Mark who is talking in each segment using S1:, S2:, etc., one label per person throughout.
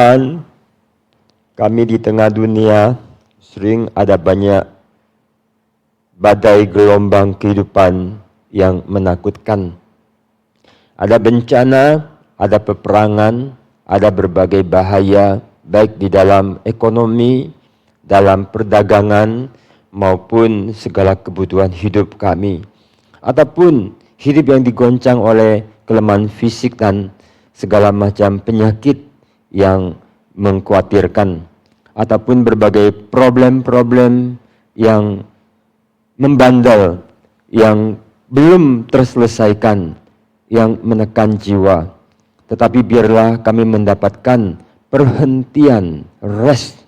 S1: Tuhan, kami di tengah dunia sering ada banyak badai gelombang kehidupan yang menakutkan. Ada bencana, ada peperangan, ada berbagai bahaya, baik di dalam ekonomi, dalam perdagangan, maupun segala kebutuhan hidup kami. Ataupun hidup yang digoncang oleh kelemahan fisik dan segala macam penyakit yang mengkhawatirkan. Ataupun berbagai problem-problem yang membandel, yang belum terselesaikan, yang menekan jiwa. Tetapi biarlah kami mendapatkan perhentian, rest,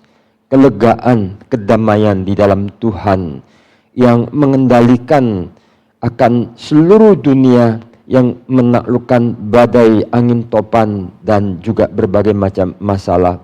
S1: kelegaan, kedamaian di dalam Tuhan yang mengendalikan akan seluruh dunia, yang menaklukkan badai, angin topan, dan juga berbagai macam masalah.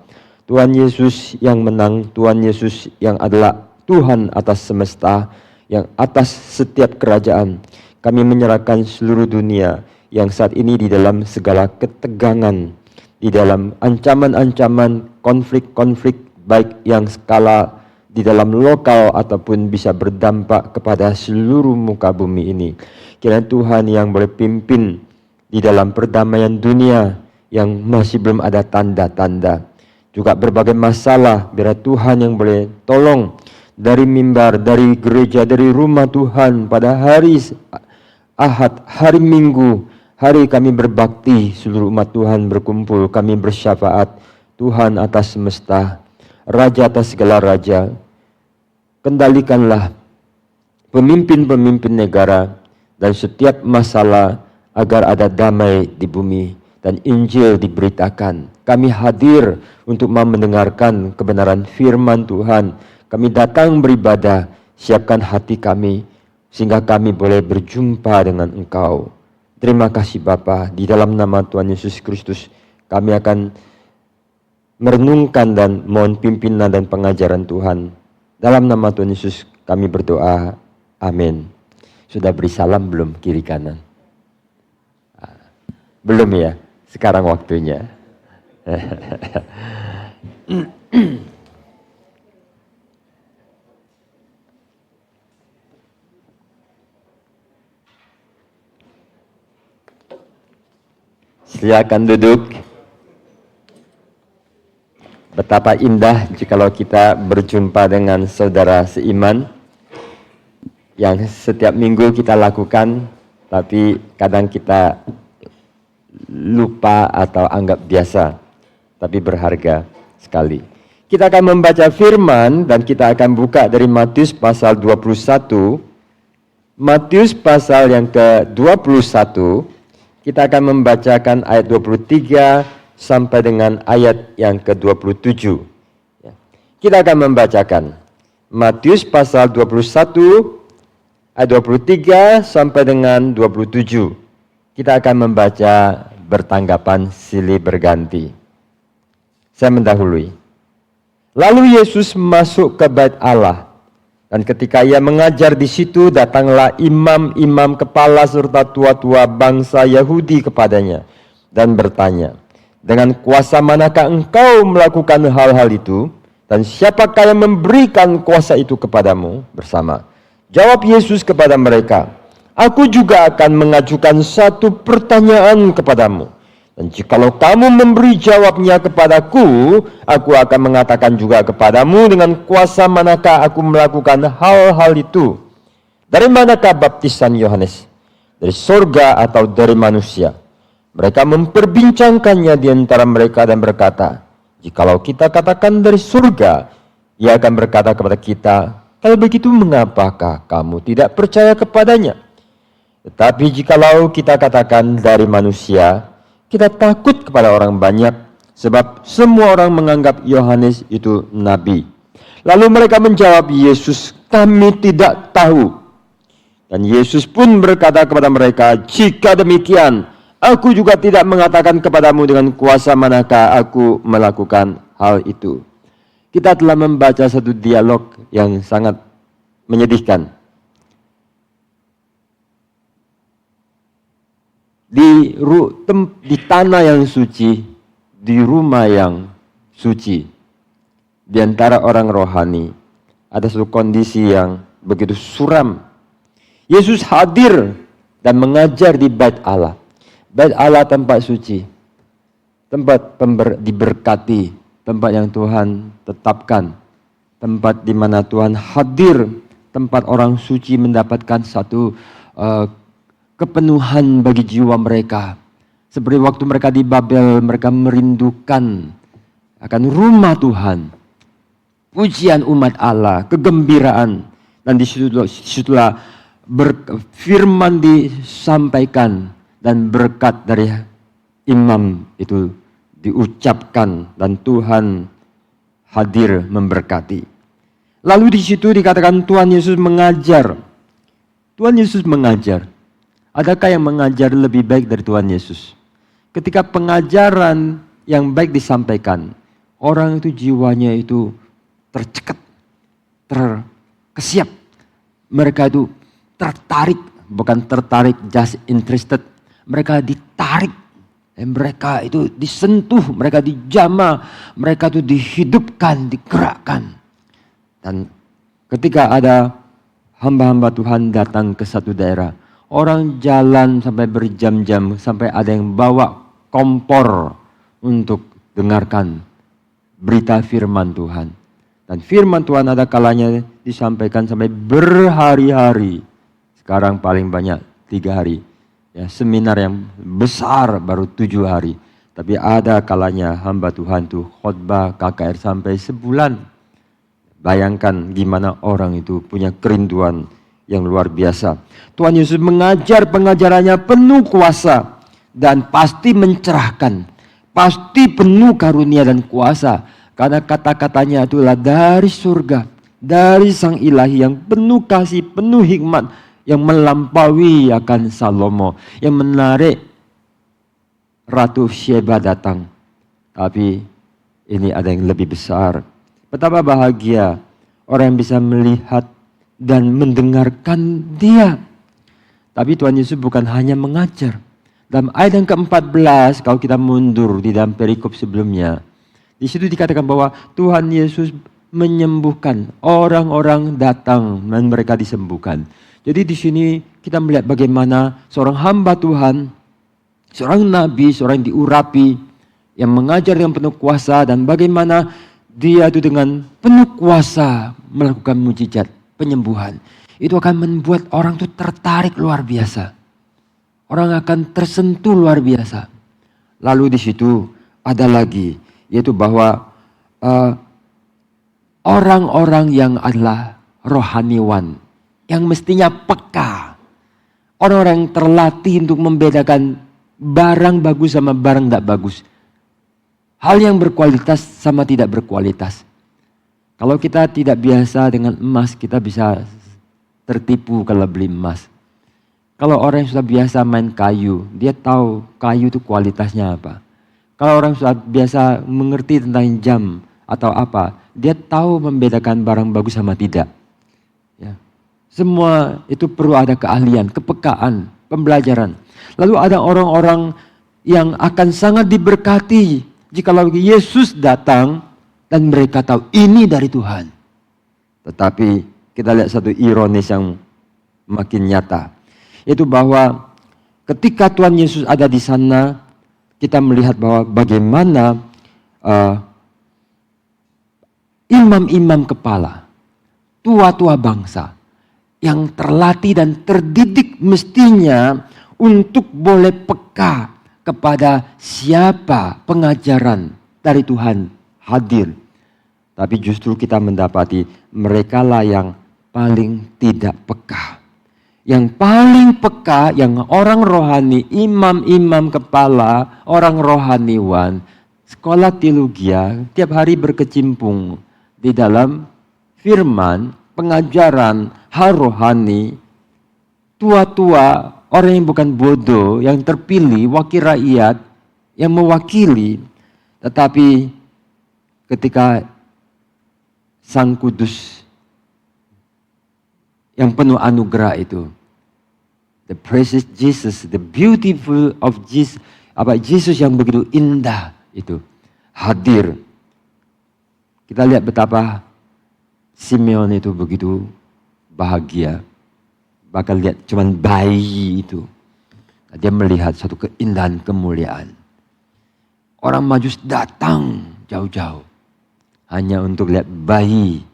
S1: Tuhan Yesus yang menang, Tuhan Yesus yang adalah Tuhan atas semesta, yang atas setiap kerajaan. Kami menyerahkan seluruh dunia yang saat ini di dalam segala ketegangan, di dalam ancaman-ancaman, konflik-konflik, baik yang skala di dalam lokal ataupun bisa berdampak kepada seluruh muka bumi ini. Kiranya Tuhan yang boleh pimpin di dalam perdamaian dunia yang masih belum ada tanda-tanda. Juga berbagai masalah, biar Tuhan yang boleh tolong dari mimbar, dari gereja, dari rumah Tuhan pada hari Ahad, hari Minggu, hari kami berbakti, seluruh umat Tuhan berkumpul, kami bersyafaat, Tuhan atas semesta, Raja atas segala raja, kendalikanlah pemimpin-pemimpin negara dan setiap masalah agar ada damai di bumi dan Injil diberitakan. Kami hadir untuk mau mendengarkan kebenaran firman Tuhan. Kami datang beribadah, siapkan hati kami sehingga kami boleh berjumpa dengan Engkau. Terima kasih Bapa, di dalam nama Tuhan Yesus Kristus kami akan merenungkan dan mohon pimpinan dan pengajaran Tuhan. Dalam nama Tuhan Yesus kami berdoa. Amin. Sudah beri salam belum kiri kanan? Belum ya? Sekarang waktunya. Silakan duduk. Betapa indah jikalau kita berjumpa dengan saudara seiman yang setiap minggu kita lakukan, tapi kadang kita lupa atau anggap biasa, tapi berharga sekali. Kita akan membaca firman dan kita akan buka dari Matius pasal 21. Matius pasal yang ke-21, kita akan membacakan ayat 23 sampai dengan ayat yang ke-27. Kita akan membacakan Matius pasal 21 ayat 23 sampai dengan 27. Kita akan membaca bertanggapan silih berganti. Saya mendahului. Lalu Yesus masuk ke Bait Allah, dan ketika ia mengajar di situ, datanglah imam-imam kepala serta tua-tua bangsa Yahudi kepadanya dan bertanya, dengan kuasa manakah engkau melakukan hal-hal itu? Dan siapakah yang memberikan kuasa itu kepadamu? Bersama. Jawab Yesus kepada mereka, aku juga akan mengajukan satu pertanyaan kepadamu. Dan jikalau kamu memberi jawabnya kepadaku, aku akan mengatakan juga kepadamu dengan kuasa manakah aku melakukan hal-hal itu. Dari manakah baptisan Yohanes? Dari sorga atau dari manusia? Mereka memperbincangkannya di antara mereka dan berkata, jikalau kita katakan dari surga, ia akan berkata kepada kita, kalau begitu mengapakah kamu tidak percaya kepadanya? Tetapi jikalau kita katakan dari manusia, kita takut kepada orang banyak, sebab semua orang menganggap Yohanes itu nabi. Lalu mereka menjawab Yesus, kami tidak tahu. Dan Yesus pun berkata kepada mereka, jika demikian, aku juga tidak mengatakan kepadamu dengan kuasa manakah aku melakukan hal itu. Kita telah membaca satu dialog yang sangat menyedihkan. Di tanah yang suci, di rumah yang suci. Di antara orang rohani, ada satu kondisi yang begitu suram. Yesus hadir dan mengajar di Bait Allah. Bait Allah tempat suci, tempat diberkati, tempat yang Tuhan tetapkan, tempat di mana Tuhan hadir, tempat orang suci mendapatkan satu kepenuhan bagi jiwa mereka. Seperti waktu mereka di Babel, mereka merindukan akan rumah Tuhan, pujian umat Allah, kegembiraan, dan disitulah firman disampaikan dan berkat dari imam itu diucapkan dan Tuhan hadir memberkati. Lalu di situ dikatakan Tuhan Yesus mengajar. Tuhan Yesus mengajar. Adakah yang mengajar lebih baik dari Tuhan Yesus? Ketika pengajaran yang baik disampaikan, orang itu jiwanya itu tercekat, terkesiap. Mereka itu tertarik, bukan tertarik just interested. Mereka ditarik, mereka itu disentuh, mereka dijamah, mereka itu dihidupkan, digerakkan. Dan ketika ada hamba-hamba Tuhan datang ke satu daerah, orang jalan sampai berjam-jam, sampai ada yang bawa kompor untuk dengarkan berita firman Tuhan. Dan firman Tuhan ada kalanya disampaikan sampai berhari-hari. Sekarang paling banyak 3 hari. Ya, seminar yang besar baru 7 hari. Tapi ada kalanya hamba Tuhan itu khotbah KKR sampai sebulan. Bayangkan gimana orang itu punya kerinduan yang luar biasa. Tuhan Yesus mengajar pengajarannya penuh kuasa dan pasti mencerahkan. Pasti penuh karunia dan kuasa. Karena kata-katanya itulah dari surga, dari Sang Ilahi yang penuh kasih, penuh hikmat, yang melampaui akan Salomo, yang menarik Ratu Sheba datang. Tapi ini ada yang lebih besar. Betapa bahagia orang yang bisa melihat dan mendengarkan Dia. Tapi Tuhan Yesus bukan hanya mengajar. Dalam ayat yang ke-14, kalau kita mundur di dalam perikop sebelumnya, di situ dikatakan bahwa Tuhan Yesus menyembuhkan, orang-orang datang dan mereka disembuhkan. Jadi di sini kita melihat bagaimana seorang hamba Tuhan, seorang nabi, seorang yang diurapi, yang mengajar dengan penuh kuasa, dan bagaimana dia itu dengan penuh kuasa melakukan mujizat, penyembuhan. Itu akan membuat orang itu tertarik luar biasa. Orang akan tersentuh luar biasa. Lalu di situ ada lagi, yaitu bahwa orang-orang yang adalah rohaniwan, yang mestinya peka, orang-orang yang terlatih untuk membedakan barang bagus sama barang tidak bagus, hal yang berkualitas sama tidak berkualitas. Kalau kita tidak biasa dengan emas, kita bisa tertipu kalau beli emas. Kalau orang yang sudah biasa main kayu, dia tahu kayu itu kualitasnya apa. Kalau orang sudah biasa mengerti tentang jam atau apa, dia tahu membedakan barang bagus sama tidak. Ya. Semua itu perlu ada keahlian, kepekaan, pembelajaran. Lalu ada orang-orang yang akan sangat diberkati jikalau Yesus datang dan mereka tahu ini dari Tuhan. Tetapi kita lihat satu ironis yang makin nyata. Itu bahwa ketika Tuhan Yesus ada di sana, kita melihat bahwa bagaimana imam-imam kepala, tua-tua bangsa yang terlatih dan terdidik mestinya untuk boleh peka kepada siapa pengajaran dari Tuhan hadir. Tapi justru kita mendapati merekalah yang paling tidak peka. Yang paling peka, yang orang rohani, imam-imam kepala, orang rohaniwan, sekolah teologia, tiap hari berkecimpung di dalam firman, pengajaran, hal rohani, tua-tua, orang yang bukan bodoh, yang terpilih, wakil rakyat, yang mewakili, tetapi ketika Sang Kudus yang penuh anugerah itu, the precious Jesus, the beautiful of Jesus, Yesus yang begitu indah itu hadir, Kita lihat betapa Simeon itu begitu bahagia. Bahkan lihat cuman bayi itu. Dia melihat satu keindahan kemuliaan. Orang Majus datang jauh-jauh. Hanya untuk lihat bayi.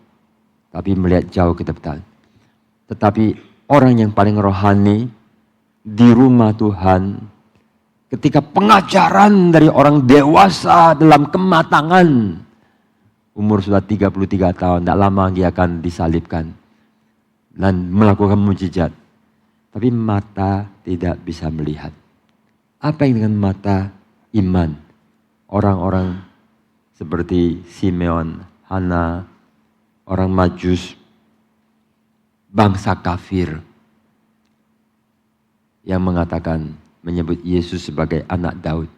S1: Tapi melihat jauh ke depan. Tetapi orang yang paling rohani di rumah Tuhan. Ketika pengajaran dari orang dewasa dalam kematangan. Umur sudah 33 tahun. Tidak lama dia akan disalibkan. Dan melakukan mujizat. Tapi mata tidak bisa melihat. Apa yang dengan mata iman? Orang-orang seperti Simeon, Hana, orang Majus, bangsa kafir. Yang mengatakan, menyebut Yesus sebagai anak Daud.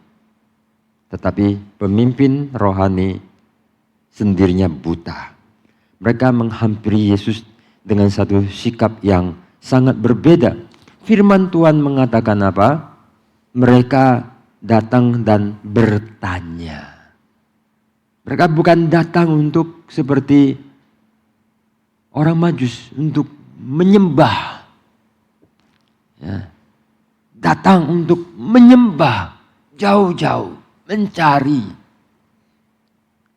S1: Tetapi pemimpin rohani sendirinya buta. Mereka menghampiri Yesus dengan satu sikap yang sangat berbeda. Firman Tuhan mengatakan apa? Mereka datang dan bertanya. Mereka bukan datang untuk seperti orang Majus untuk menyembah. Ya. Datang untuk menyembah jauh-jauh, mencari.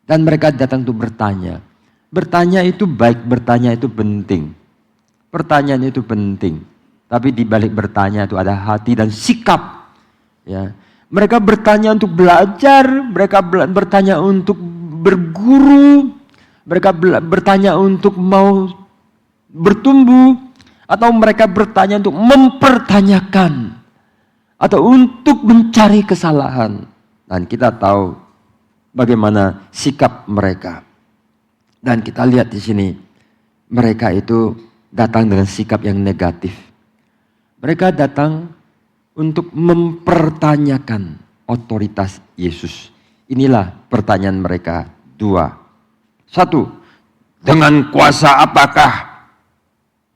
S1: Dan mereka datang untuk bertanya. Bertanya itu baik, bertanya itu penting. Pertanyaan itu penting. Tapi di balik bertanya itu ada hati dan sikap. Ya. Mereka bertanya untuk belajar, mereka bertanya untuk berguru, mereka bertanya untuk mau bertumbuh, atau mereka bertanya untuk mempertanyakan, atau untuk mencari kesalahan. Dan kita tahu bagaimana sikap mereka. Dan kita lihat di sini, mereka itu datang dengan sikap yang negatif. Mereka datang untuk mempertanyakan otoritas Yesus. Inilah pertanyaan mereka. 2. 1. Dengan kuasa apakah?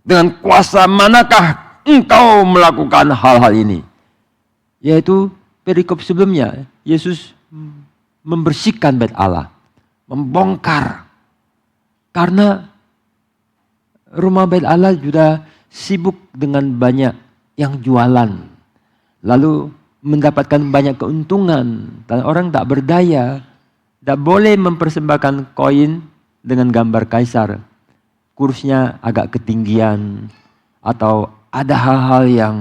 S1: Dengan kuasa manakah engkau melakukan hal-hal ini? Yaitu perikop sebelumnya. Yesus membersihkan bait Allah. Membongkar. Karena rumah bait Allah sudah sibuk dengan banyak yang jualan. Lalu mendapatkan banyak keuntungan. Dan orang tak berdaya. Tak boleh mempersembahkan koin dengan gambar kaisar. Kursnya agak ketinggian. Atau ada hal-hal yang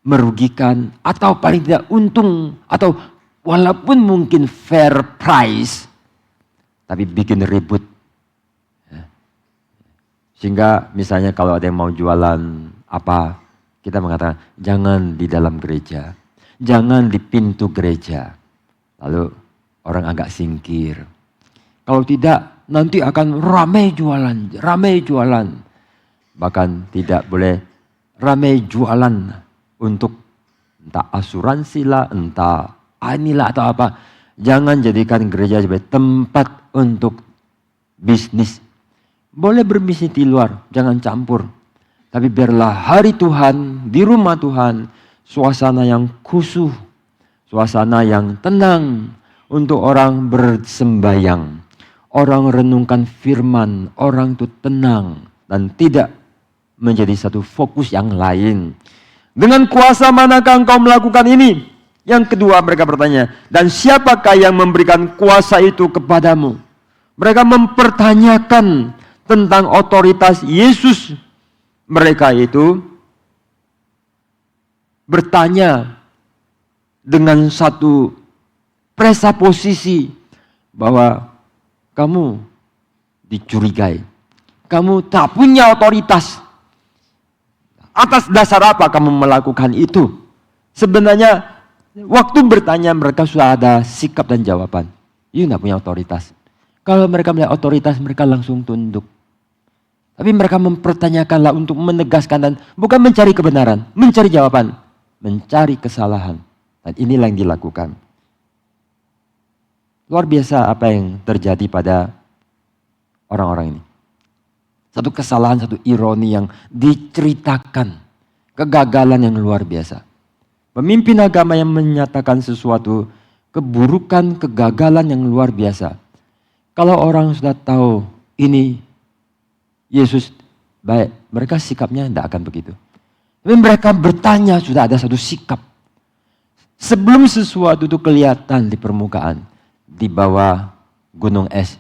S1: merugikan. Atau paling tidak untung. Atau walaupun mungkin fair price. Tapi bikin ribut. Sehingga misalnya kalau ada yang mau jualan apa, kita mengatakan jangan di dalam gereja, jangan di pintu gereja. Lalu orang agak singkir. Kalau tidak nanti akan ramai jualan. Bahkan tidak boleh ramai jualan untuk entah asuransi lah, entah inilah atau apa. Jangan jadikan gereja sebagai tempat untuk bisnis. Boleh berbisnis di luar, jangan campur. Tapi biarlah hari Tuhan, di rumah Tuhan, suasana yang khusyuk, suasana yang tenang untuk orang bersembayang. Orang renungkan firman, orang itu tenang dan tidak menjadi satu fokus yang lain. Dengan kuasa manakah engkau melakukan ini? Yang kedua mereka bertanya, dan siapakah yang memberikan kuasa itu kepadamu? Mereka mempertanyakan tentang otoritas Yesus. Mereka itu bertanya dengan satu presaposisi bahwa kamu dicurigai. Kamu tak punya otoritas. Atas dasar apa kamu melakukan itu? Sebenarnya waktu bertanya mereka sudah ada sikap dan jawaban. You tidak punya otoritas. Kalau mereka melihat otoritas, mereka langsung tunduk. Tapi mereka mempertanyakanlah untuk menegaskan dan bukan mencari kebenaran, mencari jawaban, mencari kesalahan. Dan inilah yang dilakukan. Luar biasa apa yang terjadi pada orang-orang ini. Satu kesalahan, satu ironi yang diceritakan. Kegagalan yang luar biasa. Pemimpin agama yang menyatakan sesuatu keburukan, kegagalan yang luar biasa. Kalau orang sudah tahu ini Yesus baik, mereka sikapnya tidak akan begitu. Tapi mereka bertanya, sudah ada satu sikap. Sebelum sesuatu itu kelihatan di permukaan, di bawah gunung es,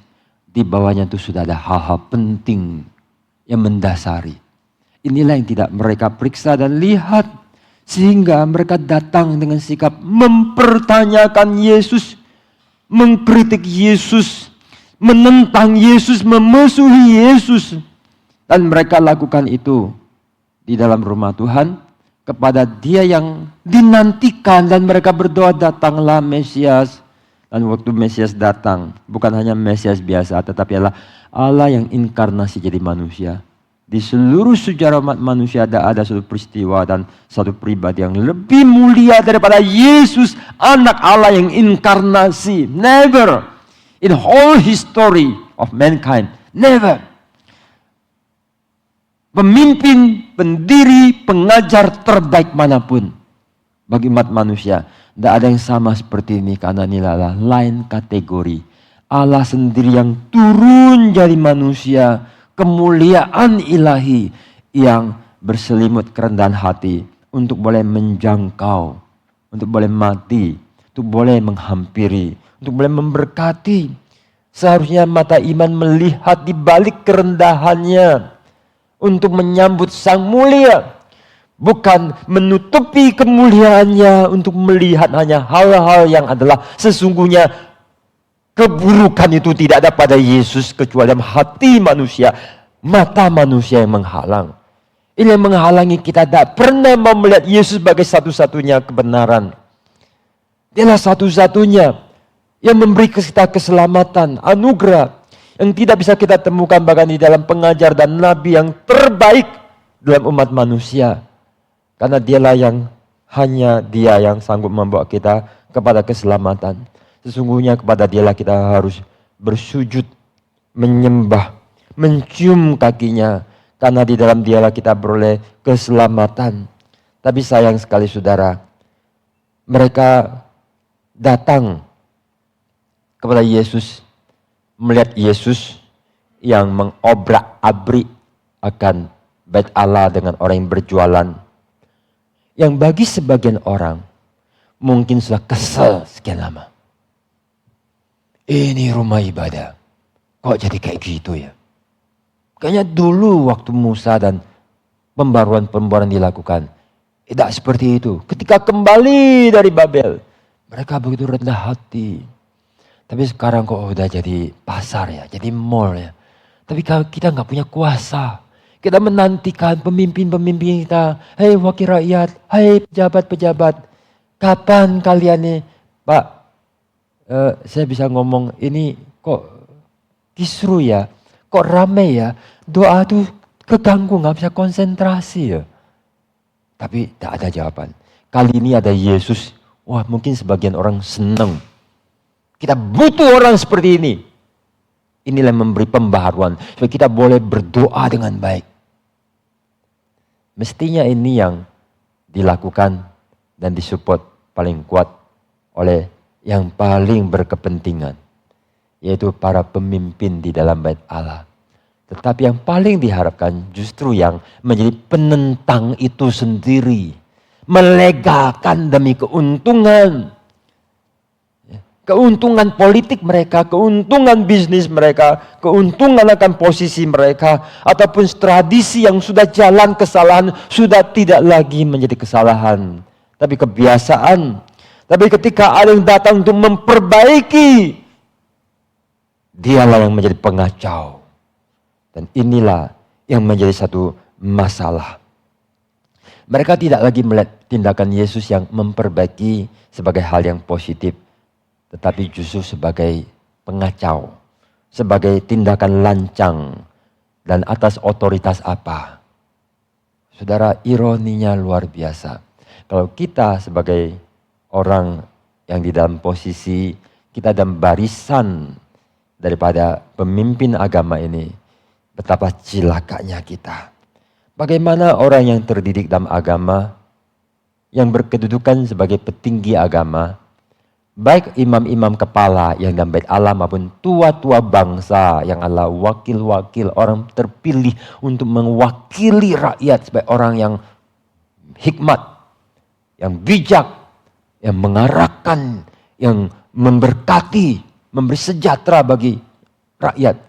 S1: di bawahnya itu sudah ada hal-hal penting yang mendasari. Inilah yang tidak mereka periksa dan lihat. Sehingga mereka datang dengan sikap mempertanyakan Yesus, mengkritik Yesus, menentang Yesus, memusuhi Yesus. Dan mereka lakukan itu di dalam rumah Tuhan kepada Dia yang dinantikan, dan mereka berdoa, datanglah Mesias. Dan waktu Mesias datang, bukan hanya Mesias biasa, tetapi adalah Allah yang inkarnasi jadi manusia. Di seluruh sejarah umat manusia ada satu peristiwa dan satu pribadi yang lebih mulia daripada Yesus, anak Allah yang inkarnasi. Never. In whole history of mankind. Never. Pemimpin, pendiri, pengajar terbaik manapun bagi umat manusia, tidak ada yang sama seperti ini, karena ini adalah lain kategori. Allah sendiri yang turun jadi manusia, kemuliaan ilahi yang berselimut kerendahan hati untuk boleh menjangkau, untuk boleh mati, untuk boleh menghampiri, untuk boleh memberkati. Seharusnya mata iman melihat di balik kerendahannya untuk menyambut Sang Mulia, bukan menutupi kemuliaannya untuk melihat hanya hal-hal yang adalah sesungguhnya keburukan itu tidak ada pada Yesus kecuali dalam hati manusia, mata manusia yang menghalang. Ini yang menghalangi kita tidak pernah mau melihat Yesus sebagai satu-satunya kebenaran. Dialah satu-satunya yang memberi kita keselamatan, anugerah yang tidak bisa kita temukan bahkan di dalam pengajar dan nabi yang terbaik dalam umat manusia. Karena Dialah yang hanya Dia yang sanggup membawa kita kepada keselamatan. Sesungguhnya kepada Dialah kita harus bersujud, menyembah, mencium kakinya. Karena di dalam Dialah kita beroleh keselamatan. Tapi sayang sekali saudara, mereka datang kepada Yesus, melihat Yesus yang mengobrak-abrik akan bait Allah dengan orang yang berjualan. Yang bagi sebagian orang mungkin sudah kesel sekian lama. Ini rumah ibadah, kok jadi kayak gitu ya? Kayaknya dulu waktu Musa dan pembaruan-pembaruan dilakukan, tidak seperti itu. Ketika kembali dari Babel, mereka begitu rendah hati. Tapi sekarang kok udah jadi pasar ya, jadi mall ya. Tapi kita nggak punya kuasa. Kita menantikan pemimpin-pemimpin kita, hei wakil rakyat, hei pejabat-pejabat, kapan kalian nih, Pak? Saya bisa ngomong ini kok kisru ya, kok rame ya, doa tuh keganggu, gak bisa konsentrasi ya. Tapi tak ada jawaban. Kali ini ada Yesus, wah mungkin sebagian orang senang. Kita butuh orang seperti ini. Inilah yang memberi pembaharuan, supaya kita boleh berdoa dengan baik. Mestinya ini yang dilakukan dan disupport paling kuat oleh yang paling berkepentingan, yaitu para pemimpin di dalam bait Allah. Tetapi yang paling diharapkan justru yang menjadi penentang itu sendiri, melegakan demi keuntungan. Keuntungan politik mereka, keuntungan bisnis mereka, keuntungan akan posisi mereka, ataupun tradisi yang sudah jalan kesalahan, sudah tidak lagi menjadi kesalahan, tapi kebiasaan. Tapi ketika ada yang datang untuk memperbaiki, Dialah yang menjadi pengacau. Dan inilah yang menjadi satu masalah. Mereka tidak lagi melihat tindakan Yesus yang memperbaiki sebagai hal yang positif, tetapi justru sebagai pengacau, sebagai tindakan lancang, dan atas otoritas apa. Saudara, ironinya luar biasa. Kalau kita sebagai orang yang di dalam posisi, kita dalam barisan daripada pemimpin agama ini, betapa cilakanya kita. Bagaimana orang yang terdidik dalam agama, yang berkedudukan sebagai petinggi agama, Baik imam-imam kepala yang dalam bait Allah maupun tua-tua bangsa yang adalah wakil-wakil orang terpilih untuk mewakili rakyat sebagai orang yang hikmat, yang bijak, yang mengarahkan, yang memberkati, memberi sejahtera bagi rakyat.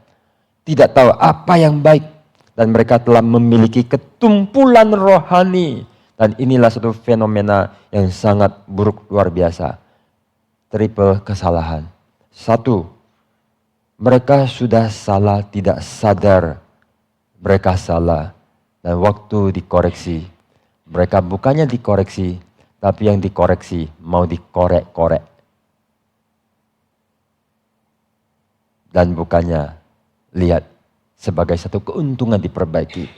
S1: Tidak tahu apa yang baik dan mereka telah memiliki ketumpulan rohani. Dan inilah satu fenomena yang sangat buruk luar biasa. Triple kesalahan. Satu, mereka sudah salah tidak sadar. Mereka salah. Dan waktu dikoreksi, mereka bukannya dikoreksi, tapi yang dikoreksi mau dikorek-korek. Dan bukannya lihat sebagai satu keuntungan diperbaiki.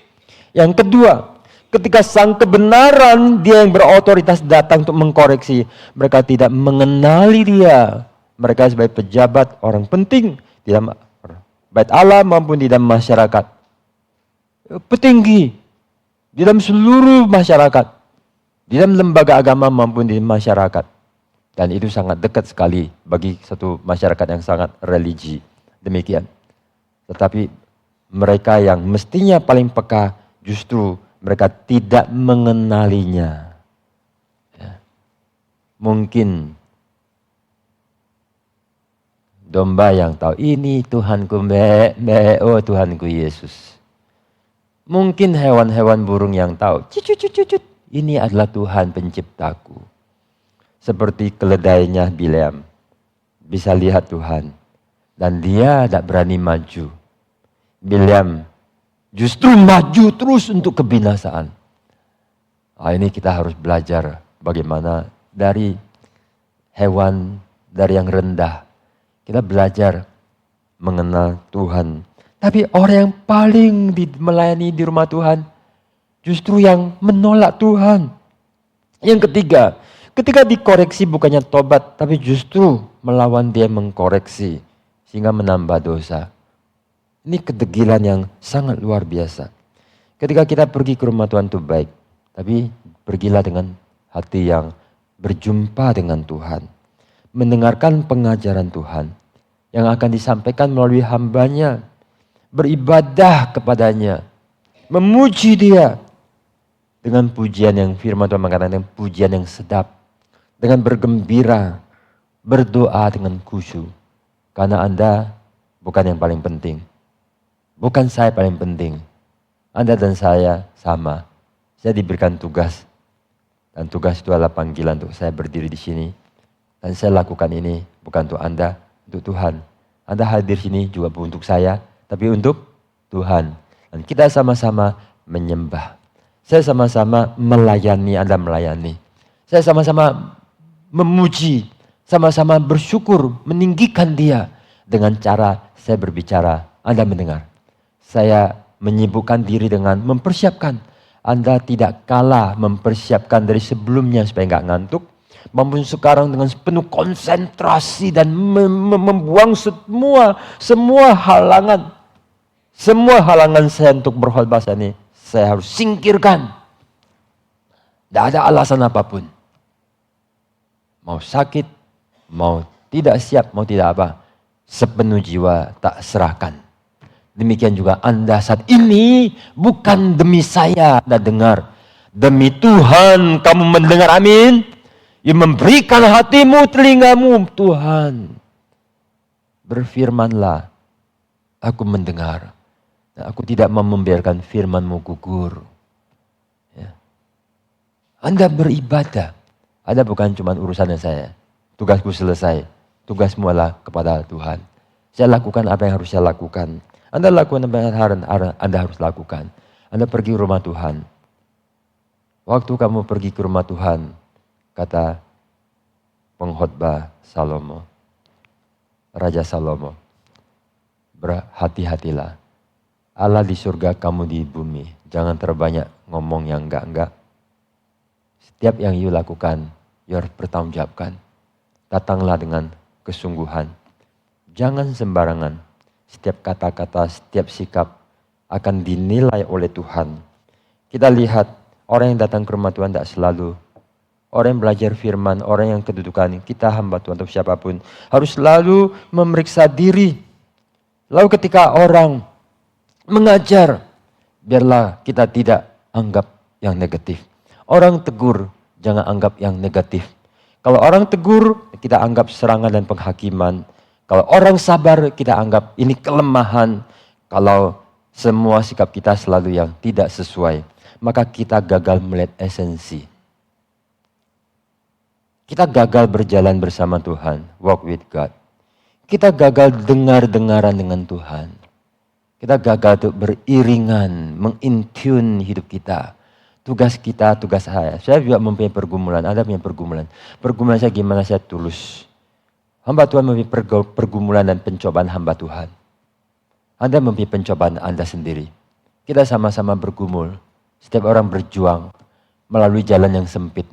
S1: Yang kedua, ketika sang kebenaran dia yang berotoritas datang untuk mengkoreksi, mereka tidak mengenali dia. Mereka sebagai pejabat orang penting di dalam bait Allah maupun di dalam masyarakat. Petinggi di dalam seluruh masyarakat, di dalam lembaga agama maupun di masyarakat. Dan itu sangat dekat sekali bagi satu masyarakat yang sangat religi. Demikian. Tetapi mereka yang mestinya paling peka justru mereka tidak mengenalinya. Ya. Mungkin domba yang tahu ini Tuhanku, oh Tuhanku Yesus. Mungkin hewan-hewan burung yang tahu, cucut, ini adalah Tuhan penciptaku. Seperti keledainya Bileam, bisa lihat Tuhan dan dia tidak berani maju. Bileam justru maju terus untuk kebinasaan. Ini kita harus belajar bagaimana dari hewan, dari yang rendah. Kita belajar mengenal Tuhan. Tapi orang yang paling melayani di rumah Tuhan, justru yang menolak Tuhan. Yang ketiga, ketika dikoreksi bukannya tobat, tapi justru melawan dia mengkoreksi. Sehingga menambah dosa. Ini kedegilan yang sangat luar biasa. Ketika kita pergi ke rumah Tuhan itu baik. Tapi pergilah dengan hati yang berjumpa dengan Tuhan. Mendengarkan pengajaran Tuhan. Yang akan disampaikan melalui hambanya. Beribadah kepadanya. Memuji dia. Dengan pujian yang firman Tuhan mengatakan. Dengan pujian yang sedap. Dengan bergembira. Berdoa dengan khusyuk. Karena Anda bukan yang paling penting. Bukan saya paling penting. Anda dan saya sama. Saya diberikan tugas. Dan tugas itu adalah panggilan untuk saya berdiri di sini. Dan saya lakukan ini bukan untuk Anda, untuk Tuhan. Anda hadir sini juga bukan untuk saya, tapi untuk Tuhan. Dan kita sama-sama menyembah. Saya sama-sama melayani, Anda melayani. Saya sama-sama memuji, sama-sama bersyukur, meninggikan Dia. Dengan cara saya berbicara, Anda mendengar. Saya menyibukkan diri dengan mempersiapkan. Anda tidak kalah mempersiapkan dari sebelumnya supaya nggak ngantuk. Maupun sekarang dengan penuh konsentrasi dan membuang semua halangan. Semua halangan saya untuk berkhotbah ini, saya harus singkirkan. Tidak ada alasan apapun. Mau sakit, mau tidak siap, mau tidak apa. Sepenuh jiwa tak serahkan. Demikian juga Anda saat ini bukan demi saya Anda dengar. Demi Tuhan kamu mendengar, amin. Yang memberikan hatimu, telingamu, Tuhan. Berfirmanlah, aku mendengar. Aku tidak mau membiarkan firman-Mu gugur. Ya. Anda beribadah. Anda bukan cuma urusannya saya. Tugasku selesai. Tugasmu adalah kepada Tuhan. Saya lakukan apa yang harus saya lakukan. Anda lakukan apa yang Anda harus lakukan. Anda pergi ke rumah Tuhan. Waktu kamu pergi ke rumah Tuhan, kata pengkhotbah Salomo, Raja Salomo, berhati-hatilah. Allah di surga, kamu di bumi. Jangan terbanyak ngomong yang enggak-enggak. Setiap yang you lakukan, you harus bertanggungjawabkan. Datanglah dengan kesungguhan. Jangan sembarangan. Setiap kata-kata, setiap sikap akan dinilai oleh Tuhan. Kita lihat orang yang datang ke rumah Tuhan tidak selalu orang yang belajar firman, orang yang kedudukan, kita hamba Tuhan atau siapapun, harus selalu memeriksa diri. Lalu ketika orang mengajar, biarlah kita tidak anggap yang negatif. Orang tegur, jangan anggap yang negatif. Kalau orang tegur, kita anggap serangan dan penghakiman. Kalau orang sabar, kita anggap ini kelemahan. Kalau semua sikap kita selalu yang tidak sesuai, maka kita gagal melihat esensi. Kita gagal berjalan bersama Tuhan, walk with God. Kita gagal dengar-dengaran dengan Tuhan. Kita gagal untuk beriringan, mengintune hidup kita. Tugas kita, tugas saya juga mempunyai pergumulan, Anda punya pergumulan. Pergumulan saya gimana saya tulus. Hamba Tuhan mempunyai pergumulan dan pencobaan hamba Tuhan. Anda mempunyai pencobaan Anda sendiri. Kita sama-sama bergumul. Setiap orang berjuang melalui jalan yang sempit.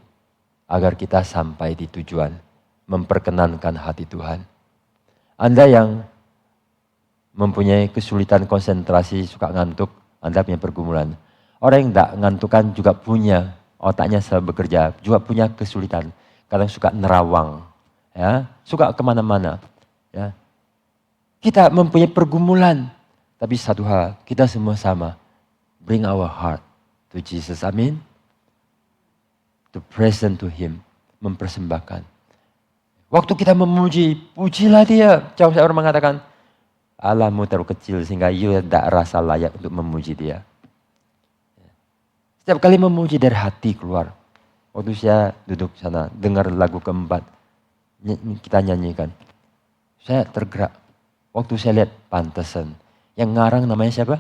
S1: Agar kita sampai di tujuan. Memperkenankan hati Tuhan. Anda yang mempunyai kesulitan konsentrasi, suka ngantuk, Anda punya pergumulan. Orang yang tidak ngantukan juga punya, otaknya selalu bekerja, juga punya kesulitan. Kadang suka nerawang, ya, suka kemana-mana. Ya. Kita mempunyai pergumulan, tapi satu hal, kita semua sama. Bring our heart to Jesus, amin. To present to Him, mempersembahkan. Waktu kita memuji, pujilah Dia. Jauh orang mengatakan, Allahmu terlalu kecil sehingga you tidak rasa layak untuk memuji Dia. Setiap kali memuji dari hati keluar. Waktu saya duduk sana, dengar lagu keempat, kita nyanyikan. Saya tergerak. Waktu saya lihat Pantesan. Yang ngarang namanya siapa?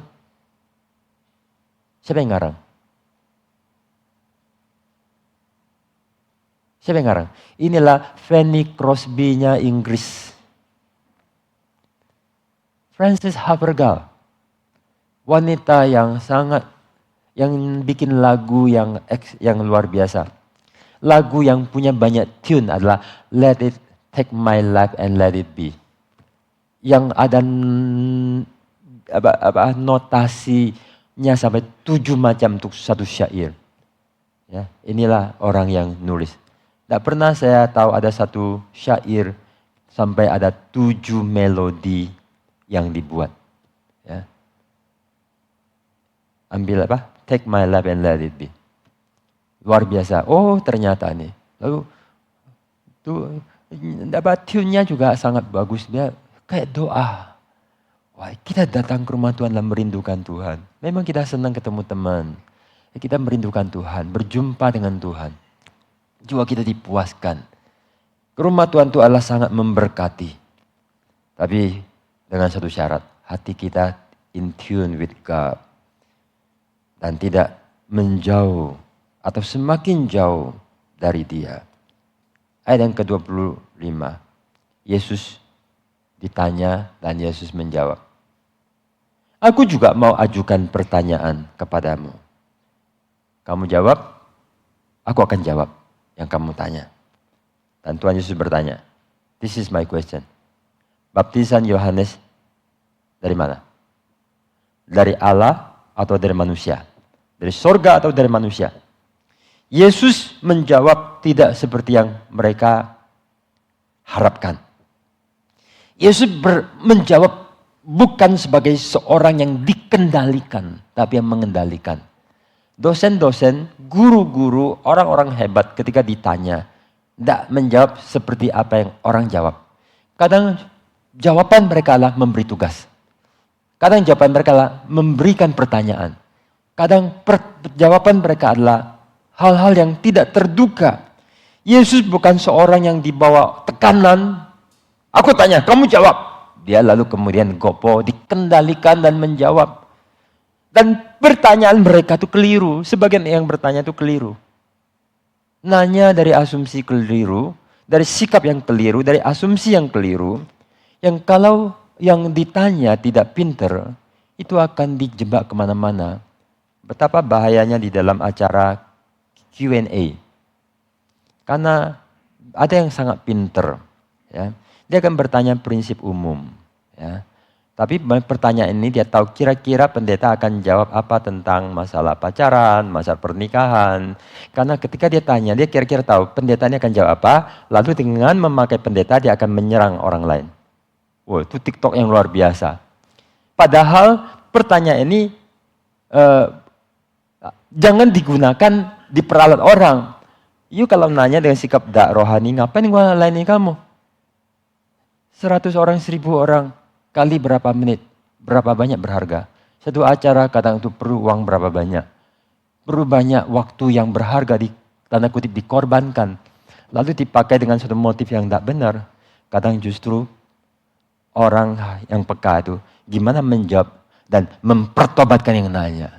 S1: Siapa yang ngarang? Siapa yang ngarang? Inilah Fanny Crosby-nya Inggris. Frances Havergal. Wanita yang bikin lagu yang luar biasa. Lagu yang punya banyak tune adalah Let It Take My Life and Let It Be. Yang ada notasinya sampai 7 macam untuk satu syair. Ya, inilah orang yang nulis. Tidak pernah saya tahu ada satu syair sampai ada 7 melodi yang dibuat. Ya. Ambil apa? Take my life and let it be. Luar biasa. Oh ternyata nih. Lalu tune-nya juga sangat bagus. Dia kayak doa. Wah, kita datang ke rumah Tuhan dan merindukan Tuhan. Memang kita senang ketemu teman. Kita merindukan Tuhan, berjumpa dengan Tuhan. Jiwa kita dipuaskan. Ke rumah Tuhan itu adalah sangat memberkati. Tapi dengan satu syarat, hati kita in tune with God. Dan tidak menjauh atau semakin jauh dari Dia. Ayat yang ke-25. Yesus ditanya dan Yesus menjawab. Aku juga mau ajukan pertanyaan kepadamu. Kamu jawab, aku akan jawab yang kamu tanya. Dan Tuhan Yesus bertanya, this is my question. Baptisan Yohanes dari mana? Dari Allah atau dari manusia? Dari sorga atau dari manusia? Yesus menjawab tidak seperti yang mereka harapkan. Yesus menjawab bukan sebagai seorang yang dikendalikan, tapi yang mengendalikan. Dosen-dosen, guru-guru, orang-orang hebat ketika ditanya, tidak menjawab seperti apa yang orang jawab. Kadang jawaban mereka adalah memberi tugas. Kadang jawaban mereka adalah memberikan pertanyaan. Kadang jawaban mereka adalah hal-hal yang tidak terduga. Yesus bukan seorang yang dibawa tekanan. Aku tanya, kamu jawab. Dia lalu kemudian gopo, dikendalikan dan menjawab. Dan pertanyaan mereka itu keliru. Sebagian yang bertanya itu keliru. Nanya dari asumsi keliru, dari sikap yang keliru, dari asumsi yang keliru. Yang kalau yang ditanya tidak pinter, itu akan dijebak kemana-mana. Betapa bahayanya di dalam acara Q&A. Karena ada yang sangat pinter. Ya. Dia akan bertanya prinsip umum. Ya. Tapi pertanyaan ini dia tahu kira-kira pendeta akan jawab apa tentang masalah pacaran, masalah pernikahan. Karena ketika dia tanya, dia kira-kira tahu pendeta ini akan jawab apa. Lalu dengan memakai pendeta dia akan menyerang orang lain. Wow, itu TikTok yang luar biasa. Padahal pertanyaan ini jangan digunakan di peralat orang. You kalau nanya dengan sikap dak rohani, ngapain gua lainin kamu? 100 orang, 1000 orang. Kali berapa menit, berapa banyak berharga. Satu acara kadang itu perlu uang berapa banyak. Perlu banyak waktu yang berharga tanda kutip dikorbankan. Lalu dipakai dengan satu motif yang tidak benar. Kadang justru orang yang peka itu gimana menjawab dan mempertobatkan yang nanya.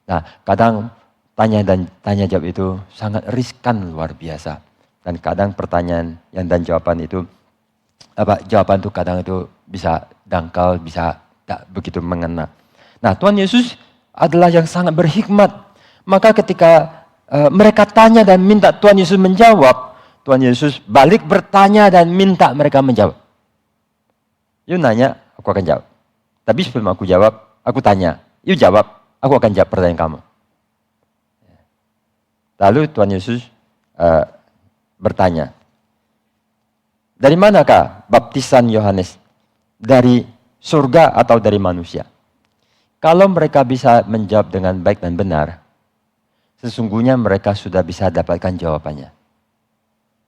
S1: Nah, kadang tanya jawab itu sangat riskan luar biasa. Dan kadang pertanyaan dan jawaban itu jawaban itu kadang itu bisa dangkal, bisa tak begitu mengena. Nah, Tuhan Yesus adalah yang sangat berhikmat. Maka ketika mereka tanya dan minta Tuhan Yesus menjawab, Tuhan Yesus balik bertanya dan minta mereka menjawab. You nanya, aku akan jawab. Tapi sebelum aku jawab, aku tanya. You jawab, aku akan jawab pertanyaan kamu. Lalu Tuhan Yesus bertanya, dari manakah baptisan Yohanes? Dari surga atau dari manusia? Kalau mereka bisa menjawab dengan baik dan benar, sesungguhnya mereka sudah bisa dapatkan jawabannya.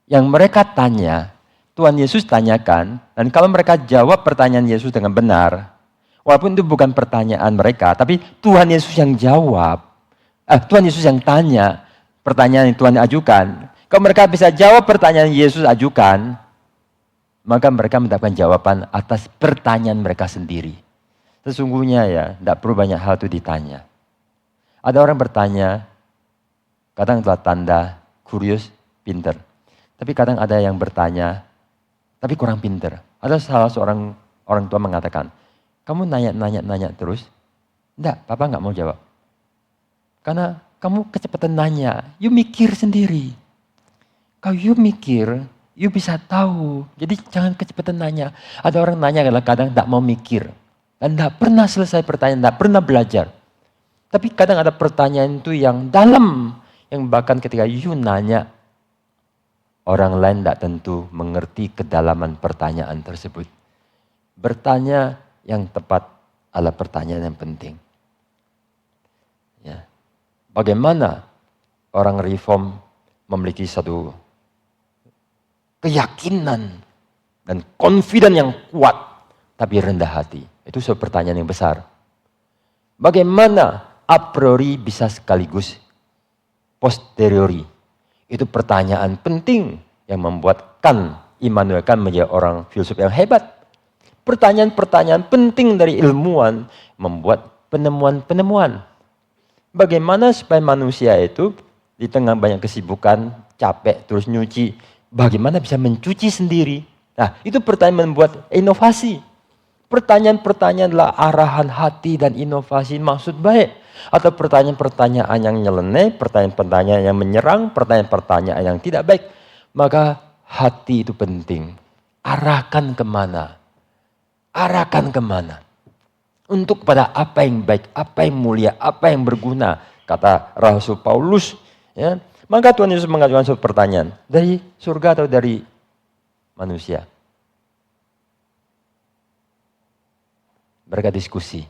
S1: Yang mereka tanya, Tuhan Yesus tanyakan, dan kalau mereka jawab pertanyaan Yesus dengan benar, walaupun itu bukan pertanyaan mereka, tapi Tuhan Yesus yang jawab, Tuhan Yesus yang tanya pertanyaan yang Tuhan ajukan. Kalau mereka bisa jawab pertanyaan Yesus ajukan, maka mereka mendapatkan jawaban atas pertanyaan mereka sendiri. Sesungguhnya ya, tidak perlu banyak hal itu ditanya. Ada orang bertanya, kadang adalah tanda kurius, pinter. Tapi kadang ada yang bertanya, tapi kurang pinter. Ada salah seorang orang tua mengatakan, kamu nanya terus? Enggak, papa nggak mau jawab. Karena kamu kecepatan nanya, you mikir sendiri. Kalau you mikir, you bisa tahu. Jadi jangan kecepatan nanya. Ada orang nanya kadang tidak mau mikir. Dan tidak pernah selesai pertanyaan, tidak pernah belajar. Tapi kadang ada pertanyaan itu yang dalam. Yang bahkan ketika you nanya, orang lain tidak tentu mengerti kedalaman pertanyaan tersebut. Bertanya yang tepat adalah pertanyaan yang penting. Ya. Bagaimana orang reform memiliki satu keyakinan dan confident yang kuat, tapi rendah hati. Itu sebuah pertanyaan yang besar. Bagaimana a priori bisa sekaligus posteriori? Itu pertanyaan penting yang membuatkan Immanuel Kant menjadi orang filsuf yang hebat. Pertanyaan-pertanyaan penting dari ilmuwan membuat penemuan-penemuan. Bagaimana supaya manusia itu di tengah banyak kesibukan, capek, terus nyuci, bagaimana bisa mencuci sendiri? Nah, itu pertanyaan membuat inovasi. Pertanyaan-pertanyaan adalah arahan hati dan inovasi maksud baik. Atau pertanyaan-pertanyaan yang nyeleneh, pertanyaan-pertanyaan yang menyerang, pertanyaan-pertanyaan yang tidak baik. Maka hati itu penting. Arahkan kemana? Arahkan kemana? Untuk pada apa yang baik, apa yang mulia, apa yang berguna. Kata Rasul Paulus. Ya. Maka Tuhan Yesus mengajukan suatu pertanyaan. Dari surga atau dari manusia? Mereka diskusi.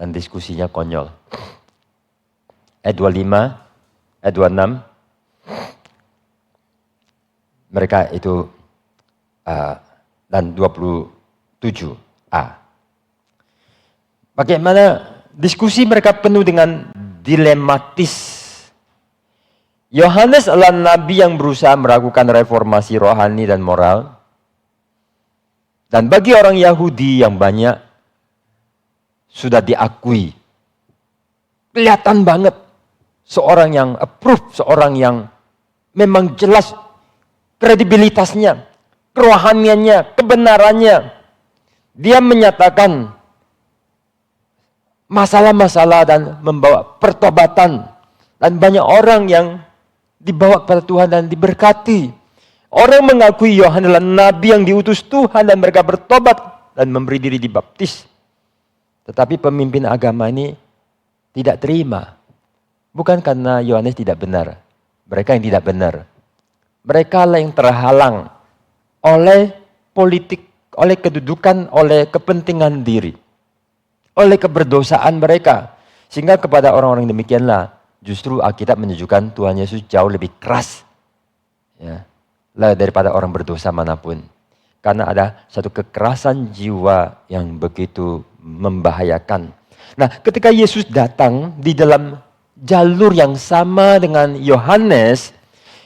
S1: Dan diskusinya konyol. Ayat 25, ayat 26. Mereka itu, dan 27a. Bagaimana diskusi mereka penuh dengan dilematis. Yohanes adalah nabi yang berusaha melakukan reformasi rohani dan moral. Dan bagi orang Yahudi yang banyak sudah diakui. Kelihatan banget seorang yang approve, seorang yang memang jelas kredibilitasnya, kerohaniannya, kebenarannya. Dia menyatakan masalah-masalah dan membawa pertobatan. Dan banyak orang yang dibawa kepada Tuhan dan diberkati. Orang mengakui Yohanes adalah nabi yang diutus Tuhan dan mereka bertobat. dan memberi diri dibaptis. Tetapi pemimpin agama ini tidak terima. Bukan karena Yohanes tidak benar. Mereka yang tidak benar. Mereka lah yang terhalang oleh politik, oleh kedudukan, oleh kepentingan diri. Oleh keberdosaan mereka. Sehingga kepada orang-orang demikianlah justru Alkitab menunjukkan Tuhan Yesus jauh lebih keras. Ya, daripada orang berdosa manapun. Karena ada satu kekerasan jiwa yang begitu membahayakan. Nah, ketika Yesus datang di dalam jalur yang sama dengan Yohanes,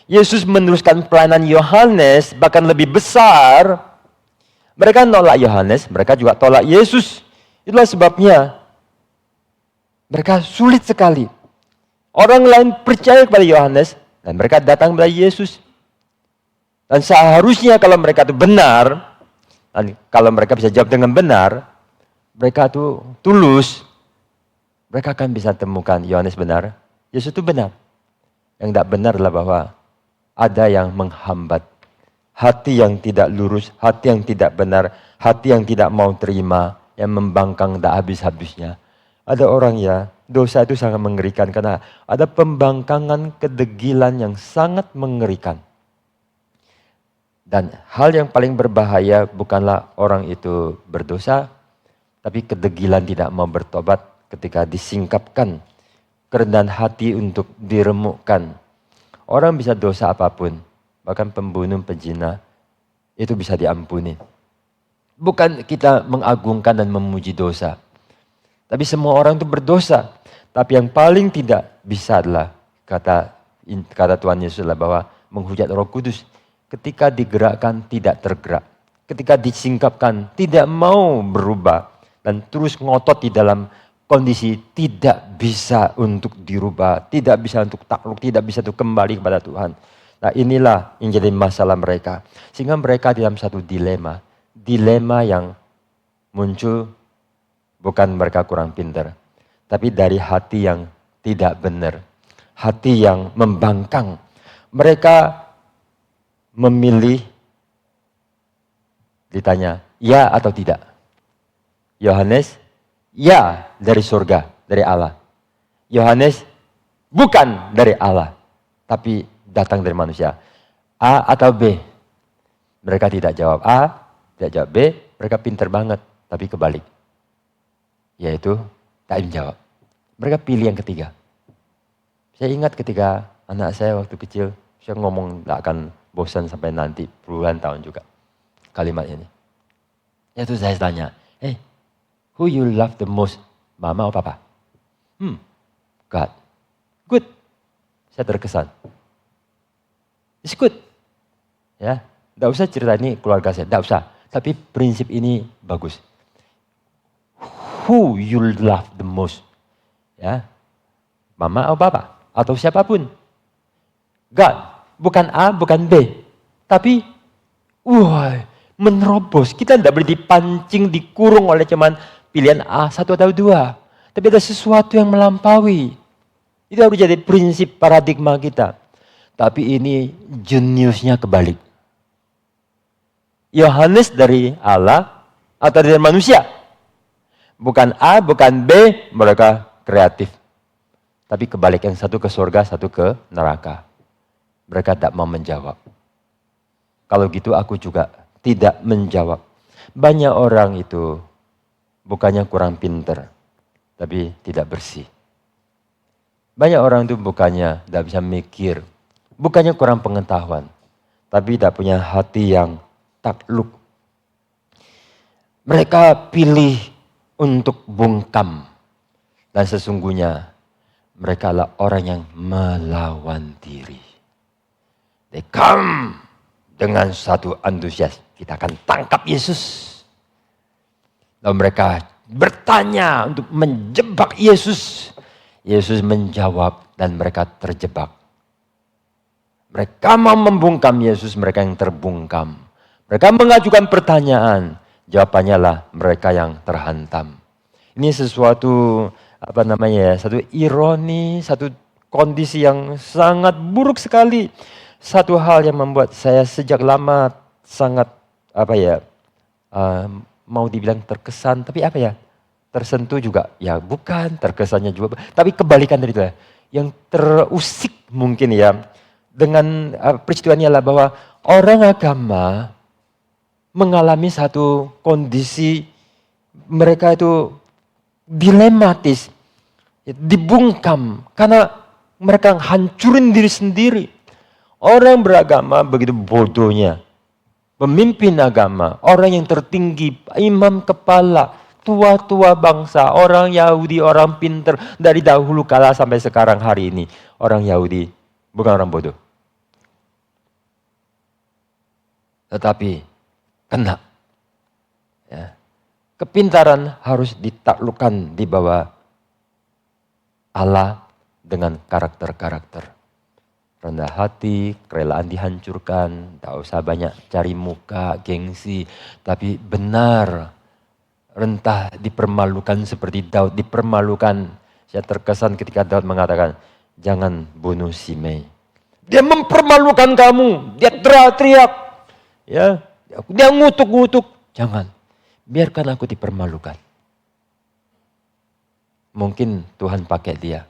S1: Yesus meneruskan pelayanan Yohanes bahkan lebih besar. Mereka nolak Yohanes, mereka juga tolak Yesus. Itulah sebabnya mereka sulit sekali. Orang lain percaya kepada Yohanes dan mereka datang kepada Yesus. Dan seharusnya kalau mereka itu benar, dan kalau mereka bisa jawab dengan benar, mereka itu tulus, mereka akan bisa temukan Yohanes benar, Yesus itu benar. Yang tidak benar adalah bahwa ada yang menghambat. Hati yang tidak lurus, hati yang tidak benar, hati yang tidak mau terima, yang membangkang tak habis-habisnya. Ada orang ya, dosa itu sangat mengerikan karena ada pembangkangan kedegilan yang sangat mengerikan. Dan hal yang paling berbahaya bukanlah orang itu berdosa, tapi kedegilan tidak mau bertobat ketika disingkapkan. Kerendahan hati untuk diremukkan. Orang bisa dosa apapun, bahkan pembunuh, pezina, itu bisa diampuni. Bukan kita mengagungkan dan memuji dosa. Tapi semua orang itu berdosa. Tapi yang paling tidak bisa adalah, kata Tuhan Yesus adalah bahwa menghujat Roh Kudus. Ketika digerakkan tidak tergerak. Ketika disingkapkan tidak mau berubah. Dan terus ngotot di dalam kondisi tidak bisa untuk dirubah. Tidak bisa untuk takluk, tidak bisa untuk kembali kepada Tuhan. Nah, inilah yang jadi masalah mereka. Sehingga mereka dalam satu dilema. Dilema yang muncul bukan mereka kurang pintar. Tapi dari hati yang tidak benar. Hati yang membangkang. Mereka memilih, ditanya, ya atau tidak? Yohanes, ya dari surga, dari Allah. Yohanes, bukan dari Allah, tapi datang dari manusia. A atau B? Mereka tidak jawab A, tidak jawab B, mereka pintar banget, tapi kebalik. Yaitu, tak menjawab. Mereka pilih yang ketiga. Saya ingat ketika anak saya waktu kecil, saya ngomong tak akan bosan sampai nanti, puluhan tahun juga. Kalimat ini. Itu saya tanya, hey, who you love the most? Mama atau papa? God. Good. Saya terkesan. It's good. Ya, tidak usah cerita ini keluarga saya, tidak usah. Tapi prinsip ini bagus. Who you love the most? Ya, mama atau papa? Atau siapapun. God. Bukan A, bukan B. Tapi, menerobos. Kita tidak boleh dipancing, dikurung oleh cuman pilihan A, satu atau dua. Tapi ada sesuatu yang melampaui. Itu harus jadi prinsip paradigma kita. Tapi ini jeniusnya kebalik. Yohanes dari Allah atau dari manusia. Bukan A, bukan B, mereka kreatif. Tapi kebalik, yang satu ke surga, satu ke neraka. Mereka tidak mau menjawab. Kalau gitu aku juga tidak menjawab. Banyak orang itu bukannya kurang pinter, tapi tidak bersih. Banyak orang itu bukannya tidak bisa mikir, bukannya kurang pengetahuan, tapi tidak punya hati yang takluk. Mereka pilih untuk bungkam. Dan sesungguhnya mereka adalah orang yang melawan diri. They come dengan satu antusias. Kita akan tangkap Yesus. Lalu mereka bertanya untuk menjebak Yesus. Yesus menjawab dan mereka terjebak. Mereka mau membungkam Yesus, mereka yang terbungkam. Mereka mengajukan pertanyaan. Jawabannya lah mereka yang terhantam. Ini sesuatu satu ironi, satu kondisi yang sangat buruk sekali. Satu hal yang membuat saya sejak lama sangat mau dibilang terkesan, tapi apa ya? Tersentuh juga, ya bukan, terkesannya juga. Tapi kebalikan dari itu ya. Yang terusik mungkin ya, dengan peristiwanya adalah bahwa orang agama mengalami satu kondisi mereka itu dilematis, dibungkam, karena mereka hancurin diri sendiri. Orang beragama begitu bodohnya. Pemimpin agama, orang yang tertinggi, imam kepala, tua-tua bangsa, orang Yahudi, orang pinter dari dahulu kala sampai sekarang hari ini. Orang Yahudi bukan orang bodoh. Tetapi kena. Ya. Kepintaran harus ditaklukkan di bawah Allah dengan karakter-karakter. Rendah hati, kerelaan dihancurkan, tak usah banyak cari muka, gengsi. Tapi benar, rentah dipermalukan seperti Daud, dipermalukan. Saya terkesan ketika Daud mengatakan, jangan bunuh Simei. Dia mempermalukan kamu, dia teriak-teriak. Ya, dia ngutuk-ngutuk, jangan. Biarkan aku dipermalukan. Mungkin Tuhan pakai dia.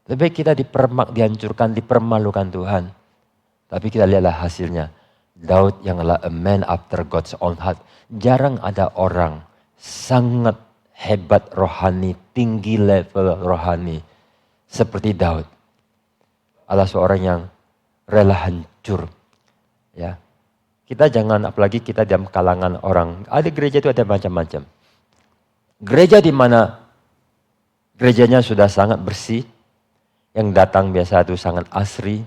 S1: Lebih kita dihancurkan, dipermalukan Tuhan. Tapi kita lihatlah hasilnya. Daud yang adalah a man after God's own heart. Jarang ada orang sangat hebat rohani, tinggi level rohani. Seperti Daud. Adalah seorang yang rela hancur. Ya. Kita jangan, apalagi kita dalam kalangan orang. Ada gereja itu ada macam-macam. Gereja di mana gerejanya sudah sangat bersih. Yang datang biasa itu sangat asri,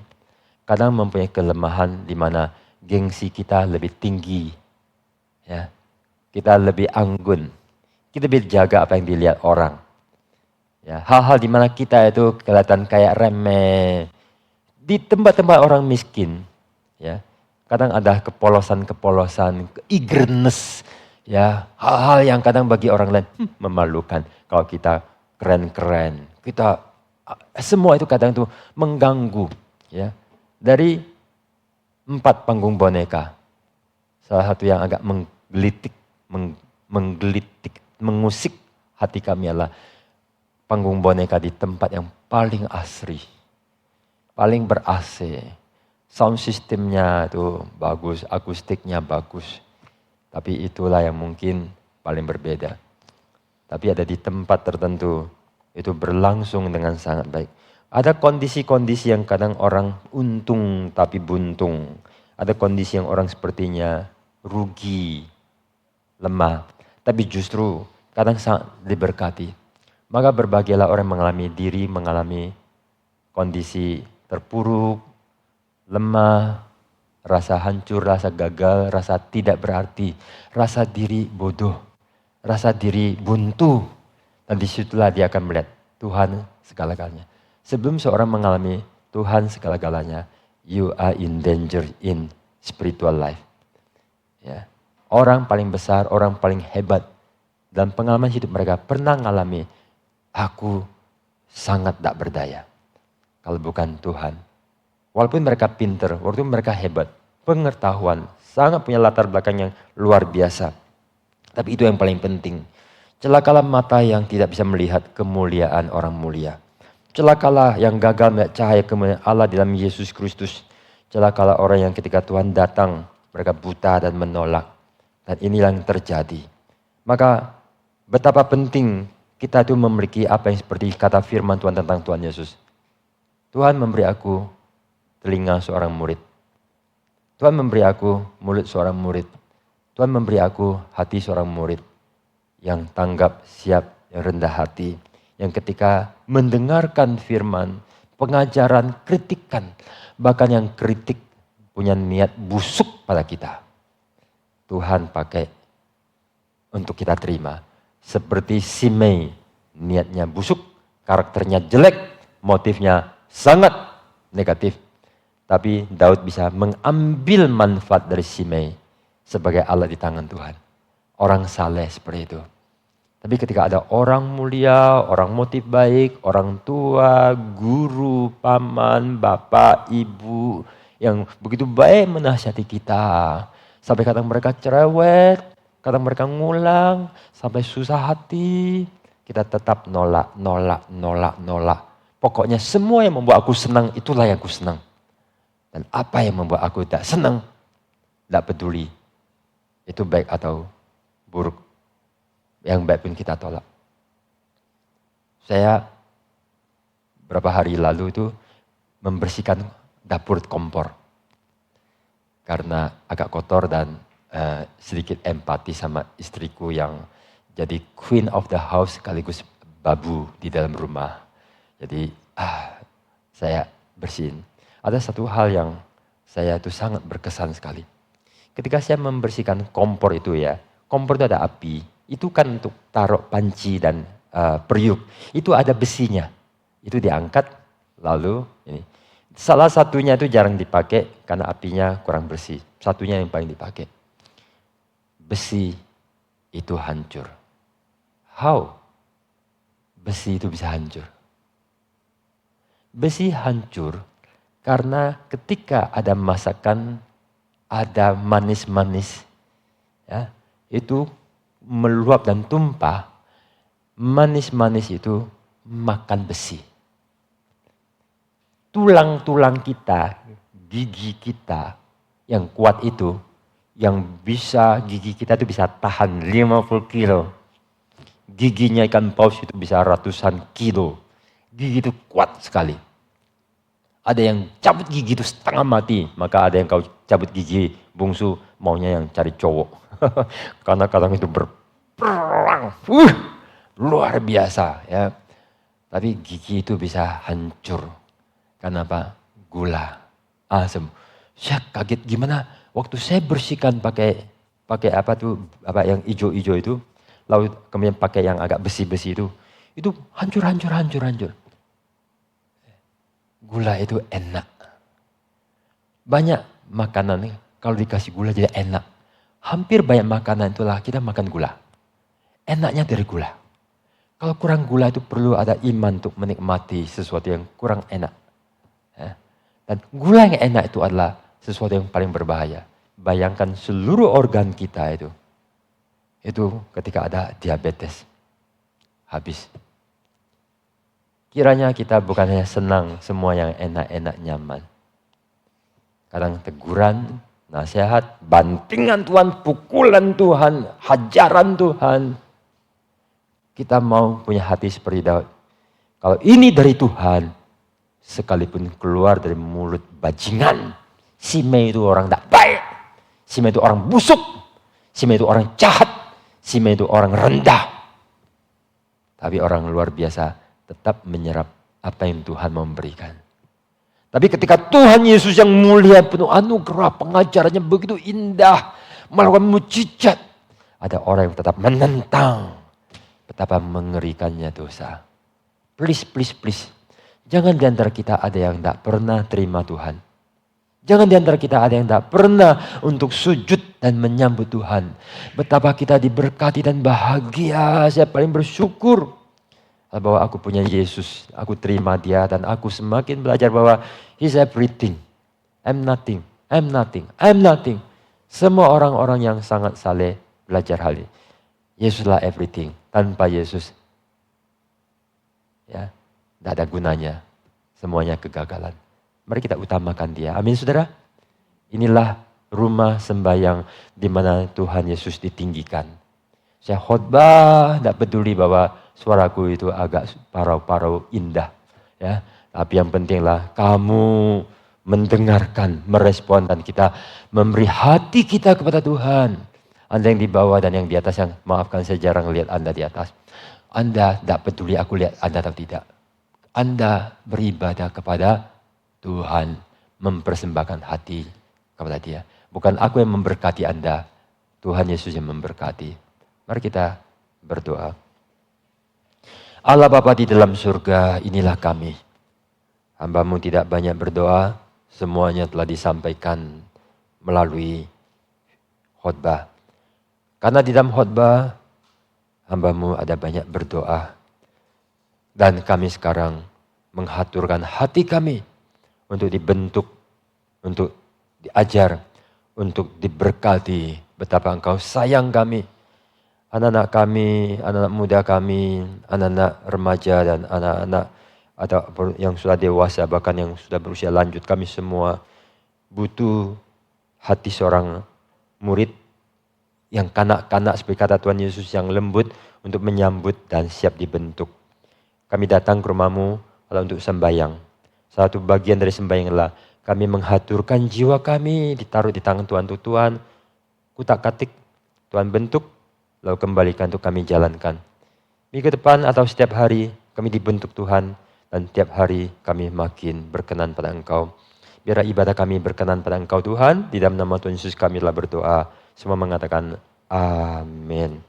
S1: kadang mempunyai kelemahan di mana gengsi kita lebih tinggi. Ya. Kita lebih anggun, kita lebih jaga apa yang dilihat orang. Ya. Hal-hal di mana kita itu kelihatan kayak remeh. Di tempat-tempat orang miskin, ya, kadang ada kepolosan-kepolosan, eagerness. Ya. Hal-hal yang kadang bagi orang lain memalukan. Kalau kita keren-keren, kita semua itu kadang itu mengganggu. Ya. Dari 4 panggung boneka. Salah satu yang agak menggelitik, mengusik hati kami adalah panggung boneka di tempat yang paling asri. Paling ber-AC. Sound systemnya itu bagus, akustiknya bagus. Tapi itulah yang mungkin paling berbeda. Tapi ada di tempat tertentu. Itu berlangsung dengan sangat baik. Ada kondisi-kondisi yang kadang orang untung tapi buntung. Ada kondisi yang orang sepertinya rugi, lemah. Tapi justru kadang sangat diberkati. Maka berbahagialah orang yang mengalami kondisi terpuruk, lemah, rasa hancur, rasa gagal, rasa tidak berarti, rasa diri bodoh, rasa diri buntu. Dan disitulah dia akan melihat Tuhan segala-galanya. Sebelum seorang mengalami Tuhan segala-galanya, you are in danger in spiritual life. Ya. Orang paling besar, orang paling hebat dalam pengalaman hidup mereka pernah mengalami, aku sangat tak berdaya kalau bukan Tuhan. Walaupun mereka pinter, walaupun mereka hebat, pengetahuan, sangat punya latar belakang yang luar biasa. Tapi itu yang paling penting. Celakalah mata yang tidak bisa melihat kemuliaan orang mulia. Celakalah yang gagal melihat cahaya kemuliaan Allah dalam Yesus Kristus. Celakalah orang yang ketika Tuhan datang, mereka buta dan menolak. Dan inilah yang terjadi. Maka betapa penting kita itu memiliki apa yang seperti kata firman Tuhan tentang Tuhan Yesus. Tuhan memberi aku telinga seorang murid. Tuhan memberi aku mulut seorang murid. Tuhan memberi aku hati seorang murid. Yang tanggap, siap, yang rendah hati. Yang ketika mendengarkan firman, pengajaran, kritikan. Bahkan yang kritik punya niat busuk pada kita. Tuhan pakai untuk kita terima. Seperti Simei, niatnya busuk, karakternya jelek, motifnya sangat negatif. Tapi Daud bisa mengambil manfaat dari Simei sebagai alat di tangan Tuhan. Orang saleh seperti itu. Tapi ketika ada orang mulia, orang motif baik, orang tua, guru, paman, bapak, ibu, yang begitu baik menasihati kita. Sampai kadang mereka cerewet,
S2: Kadang mereka ngulang sampai susah hati. Kita tetap nolak. Pokoknya semua yang membuat aku senang, itulah yang aku senang. Dan apa yang membuat aku tak senang, tak peduli. Itu baik atau buruk. Yang baik pun kita tolak. Saya beberapa hari lalu itu membersihkan dapur kompor. Karena agak kotor dan sedikit empati sama istriku yang jadi queen of the house sekaligus babu di dalam rumah. Jadi saya bersihin. Ada satu hal yang saya itu sangat berkesan sekali. Ketika saya membersihkan kompor itu ya, kompor itu ada api. Itu kan untuk taruh panci dan periuk. Itu ada besinya. Itu diangkat lalu ini. Salah satunya itu jarang dipakai karena apinya kurang bersih. Satunya yang paling dipakai. Besi itu hancur. How? Besi itu bisa hancur. Besi hancur karena ketika ada masakan, ada manis-manis, ya, itu meluap dan tumpah, manis-manis itu makan besi. Tulang-tulang kita, gigi kita yang kuat itu, yang bisa gigi kita itu bisa tahan 50 kilo. Giginya ikan paus itu bisa ratusan kilo. Gigi itu kuat sekali. Ada yang cabut gigi itu setengah mati, maka ada yang kau cabut gigi bungsu maunya yang cari cowok. Karena kadang itu berperang, luar biasa ya. Tapi gigi itu bisa hancur. Kenapa? Gula, asam. Saya kaget gimana? Waktu saya bersihkan pakai apa yang hijau-hijau itu, lalu kemudian pakai yang agak besi-besi itu hancur. Gula itu enak. Banyak makanan kalau dikasih gula jadi enak. Hampir banyak makanan itulah kita makan gula. Enaknya dari gula. Kalau kurang gula itu perlu ada iman untuk menikmati sesuatu yang kurang enak. Dan gula yang enak itu adalah sesuatu yang paling berbahaya. Bayangkan seluruh organ kita itu ketika ada diabetes, habis. Kiranya kita bukan hanya senang semua yang enak-enak nyaman. Kadang teguran, nasihat, bantingan Tuhan, pukulan Tuhan, hajaran Tuhan. Kita mau punya hati seperti Daud. Kalau ini dari Tuhan, sekalipun keluar dari mulut bajingan, Simei itu orang tak baik. Simei itu orang busuk. Simei itu orang jahat. Simei itu orang rendah. Tapi orang luar biasa tetap menyerap apa yang Tuhan memberikan. Tapi ketika Tuhan Yesus yang mulia penuh anugerah, pengajarannya begitu indah, melakukan mujizat, ada orang yang tetap menentang betapa mengerikannya dosa. Please. Jangan di antara kita ada yang tak pernah terima Tuhan. Jangan di antara kita ada yang tak pernah untuk sujud dan menyambut Tuhan. Betapa kita diberkati dan bahagia. Saya paling bersyukur bahwa aku punya Yesus. Aku terima dia dan aku semakin belajar bahwa He's everything. I'm nothing. Semua orang-orang yang sangat saleh belajar hal ini. Yesuslah everything. Tanpa Yesus, ya, tidak ada gunanya. Semuanya kegagalan. Mari kita utamakan dia. Amin saudara. Inilah rumah sembahyang di mana Tuhan Yesus ditinggikan. Saya khotbah, tidak peduli bahwa suaraku itu agak parau-parau indah. Ya, tapi yang pentinglah kamu mendengarkan, merespon dan kita memberi hati kita kepada Tuhan. Anda yang di bawah dan yang di atas yang maafkan saya jarang lihat Anda di atas. Anda tidak peduli aku lihat Anda atau tidak. Anda beribadah kepada Tuhan, mempersembahkan hati kepada dia. Bukan aku yang memberkati Anda, Tuhan Yesus yang memberkati. Mari kita berdoa. Allah Bapa di dalam surga, inilah kami. Hamba-Mu tidak banyak berdoa, semuanya telah disampaikan melalui khotbah. Karena di dalam khotbah, hamba-Mu ada banyak berdoa. Dan kami sekarang menghaturkan hati kami untuk dibentuk, untuk diajar, untuk diberkati betapa Engkau sayang kami. Anak-anak kami, anak-anak muda kami, anak-anak remaja dan anak-anak atau yang sudah dewasa, bahkan yang sudah berusia lanjut, kami semua butuh hati seorang murid yang kanak-kanak seperti kata Tuhan Yesus, yang lembut untuk menyambut dan siap dibentuk. Kami datang ke rumah-Mu untuk sembahyang. Satu bagian dari sembahyang adalah kami menghaturkan jiwa kami, ditaruh di tangan Tuhan. Tuhan, kutak-katik, Tuhan bentuk, lalu kembalikan untuk kami jalankan. Minggu depan atau setiap hari kami dibentuk Tuhan, dan tiap hari kami makin berkenan pada Engkau. Biar ibadah kami berkenan pada Engkau Tuhan. Di dalam nama Tuhan Yesus kami telah berdoa. Semua mengatakan amin.